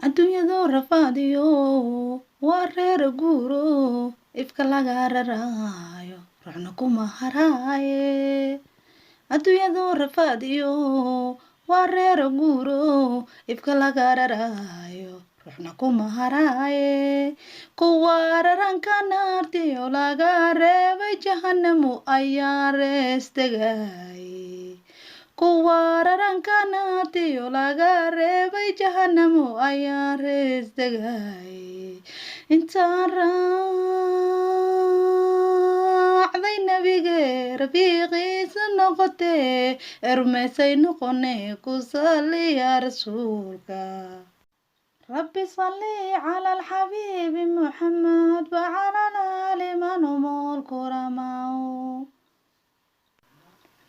adduunyadu rafaadiyo waa reer guuro ifka laga raraayo ruuxna kuma haraaye adduunyadu rafaadiyo waa reer guuro ifka laga raraayo ruuxna kuma haraaye kuwa raranka naartiyo laga reebay jahanamu ayaa rees tegaaye kuwa raranka naartiyo laga reebay jahanamu ayaa rees tegaaye intaan raacday nabige rafiiqiisa noqotee ermeysay noqone ku saliya rasuulka rabbi salli cala alxabiibi muxamed wacala ali man humul kuramaaw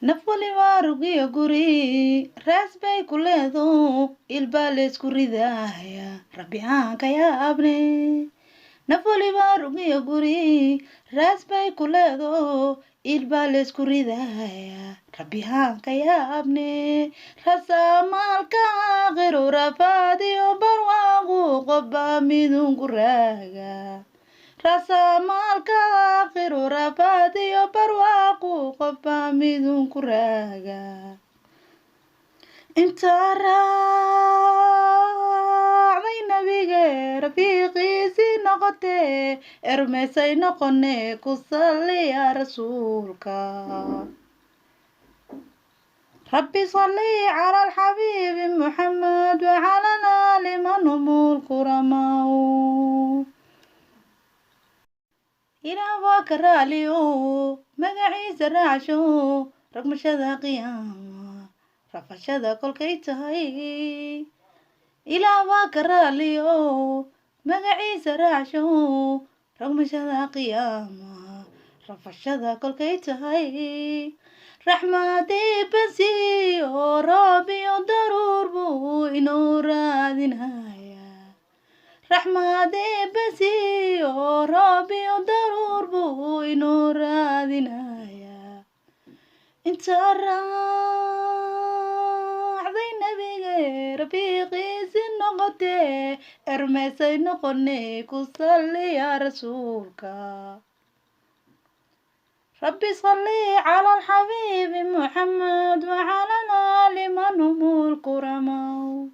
naf waliba rugiyo guri raas bay ku leedo ilbaa leysku ridaaya rabbi aan ka yaabne naf waliba rugiyo guri raas bay ku leedo ilbaa leysku ridaaya rabbi aan ka yaabne rasamaalka aakhiro rafaadiyo barwaaqu qobba midunku raaga rasamaalka aakhiro rafaadiyo barwaaqu qobba midunku raaga intaa raacday nabige rafiiqiisii noqotee ermeysay noqone ku saliya rasuulka rabbi salli cala alxabiibi muxamed wacala ali man humul kuramaaw ilaah waa ka raaliyo magaciisa raacsho ragmashada qiyaama rafashada kolkay tahay ilaah waa ka raaliyo magaciisa raacsho ragmashada qiyaama rafashada kolkay tahay raxmadii basiyo roobiyo daruur buu inoo raadinaya raxmadii basiyo roobiyo daruur buu inoo raadinaya intaa raacday nabige rafiiqiisi noqotee ermeysay noqone ku saliya rasuulka rabbi salli cala alxabiibi muxamed wacala ali man humul kuramaaw